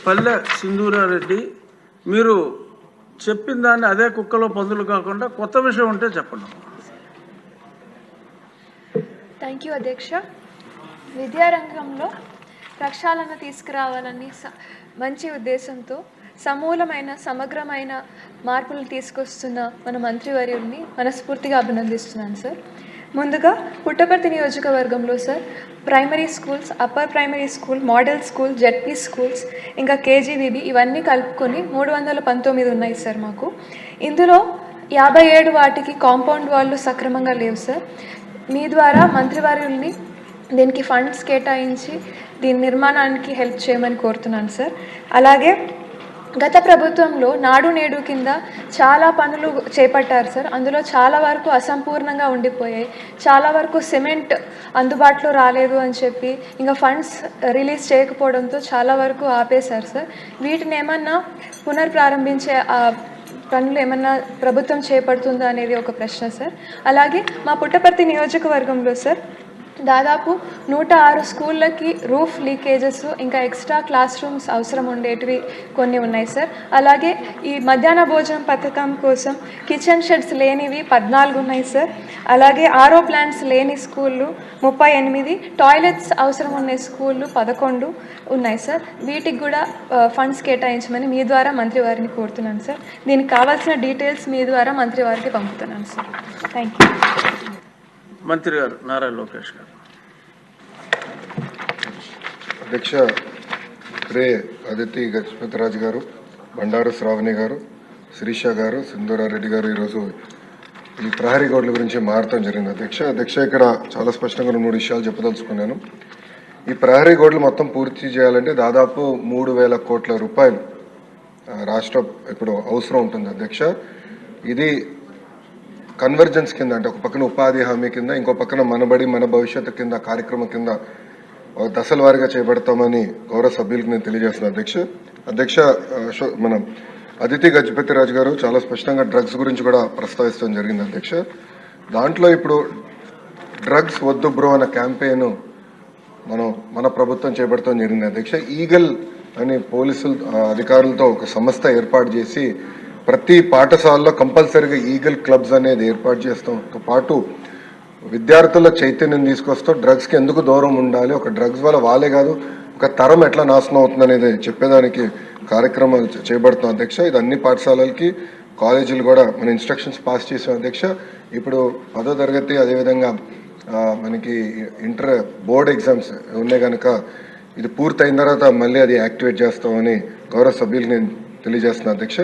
పల్లె సింధూరారెడ్డి, మీరు చెప్పిన దాన్ని అదే కుక్కలో పందులు కాకుండా కొత్త విషయం ఉంటే చెప్పండి. థ్యాంక్ యూ అధ్యక్ష. విద్యారంగంలో ప్రక్షాళన తీసుకురావాలని మంచి ఉద్దేశంతో సమూలమైన సమగ్రమైన మార్పులు తీసుకొస్తున్న మన మంత్రివర్యుల్ని మనస్ఫూర్తిగా అభినందిస్తున్నాను సార్. ముందుగా పుట్టపర్తి నియోజకవర్గంలో sir primary schools, upper primary school, model school, ZP schools, ఇంకా కేజీబీబీ ఇవన్నీ కలుపుకొని 319 ఉన్నాయి సార్ మాకు. ఇందులో 57 వాటికి కాంపౌండ్ వాళ్ళు సక్రమంగా లేవు సార్. మీ ద్వారా మంత్రివర్యుల్ని దీనికి ఫండ్స్ కేటాయించి దీని నిర్మాణానికి హెల్ప్ చేయమని కోరుతున్నాను సార్. అలాగే గత ప్రభుత్వంలో నాడు నేడు కింద చాలా పనులు చేపట్టారు సార్. అందులో చాలా వరకు అసంపూర్ణంగా ఉండిపోయాయి. చాలా వరకు సిమెంట్ అందుబాటులో రాలేదు అని చెప్పి ఇంకా ఫండ్స్ రిలీజ్ చేయకపోవడంతో చాలా వరకు ఆపేశారు సార్. వీటిని ఏమన్నా పునర్ప్రారంభించే పనులు ఏమన్నా ప్రభుత్వం చేపడుతుందా అనేది ఒక ప్రశ్న సార్. అలాగే మా పుట్టపర్తి నియోజకవర్గంలో సార్ దాదాపు 106 స్కూళ్ళకి రూఫ్ లీకేజెస్ ఇంకా ఎక్స్ట్రా క్లాస్ రూమ్స్ అవసరం ఉండేటివి కొన్ని ఉన్నాయి సార్. అలాగే ఈ మధ్యాహ్న భోజనం పథకం కోసం కిచెన్ షెడ్స్ లేనివి 14 ఉన్నాయి సార్. అలాగే ఆర్ఓ ప్లాంట్స్ లేని స్కూళ్ళు 38, టాయిలెట్స్ అవసరం ఉన్న స్కూళ్ళు 11 ఉన్నాయి సార్. వీటికి కూడా ఫండ్స్ కేటాయించమని మీ ద్వారా మంత్రివారిని కోరుతున్నాను సార్. దీనికి కావాల్సిన డీటెయిల్స్ మీ ద్వారా మంత్రివారికి పంపుతున్నాను సార్. Thank you. మంత్రి గారు నారా లోకేష్ గారు. అధ్యక్ష, ఇప్పుడే అదితి గజపతిరాజు గారు, బండారు శ్రావణి గారు, శిరీష గారు, సింధూరారెడ్డి గారు ఈరోజు ఈ ప్రహరీ గోడల గురించి మారటం జరిగింది. అధ్యక్ష ఇక్కడ చాలా స్పష్టంగా 3 విషయాలు చెప్పదలుచుకున్నాను. ఈ ప్రహరీ గోడలు మొత్తం పూర్తి చేయాలంటే దాదాపు 3,000 కోట్ల రూపాయలు రాష్ట్ర ఇప్పుడు అవసరం ఉంటుంది. అధ్యక్ష, ఇది కన్వర్జెన్స్ కింద, అంటే ఒక పక్కన ఉపాధి హామీ కింద, ఇంకో పక్కన మనబడి మన భవిష్యత్తు కింద కార్యక్రమం కింద దశల వారీగా చేపడతామని గౌరవ సభ్యులకు నేను తెలియజేస్తున్నాను. అధ్యక్ష మన అదితి గజపతిరాజు గారు చాలా స్పష్టంగా డ్రగ్స్ గురించి కూడా ప్రస్తావించడం జరిగింది. అధ్యక్ష, దాంట్లో ఇప్పుడు డ్రగ్స్ వద్దు బ్రో అన్న క్యాంపెయిన్ మన ప్రభుత్వం చేపడతాం జరిగింది. అధ్యక్ష, ఈగల్ అని పోలీసులు అధికారులతో ఒక సంస్థ ఏర్పాటు చేసి ప్రతి పాఠశాలలో కంపల్సరీగా ఈగల్ క్లబ్స్ అనేది ఏర్పాటు చేస్తాంతో పాటు విద్యార్థుల చైతన్యం తీసుకొస్తూ డ్రగ్స్కి ఎందుకు దూరం ఉండాలి, ఒక డ్రగ్స్ వల్ల వాళ్ళే కాదు ఒక తరం ఎట్లా నాశనం అవుతుంది అనేది చెప్పేదానికి కార్యక్రమాలు చేపడుతున్నాం. అధ్యక్ష, ఇది అన్ని పాఠశాలలకి కాలేజీలు కూడా మన ఇన్స్ట్రక్షన్స్ పాస్ చేసాం. అధ్యక్ష, ఇప్పుడు 10వ తరగతి అదేవిధంగా మనకి ఇంటర్ బోర్డ్ ఎగ్జామ్స్ ఉన్నాయి కనుక ఇది పూర్తి అయిన తర్వాత మళ్ళీ అది యాక్టివేట్ చేస్తామని గౌరవ సభ్యులకు నేను తెలియజేస్తున్నాను. అధ్యక్ష,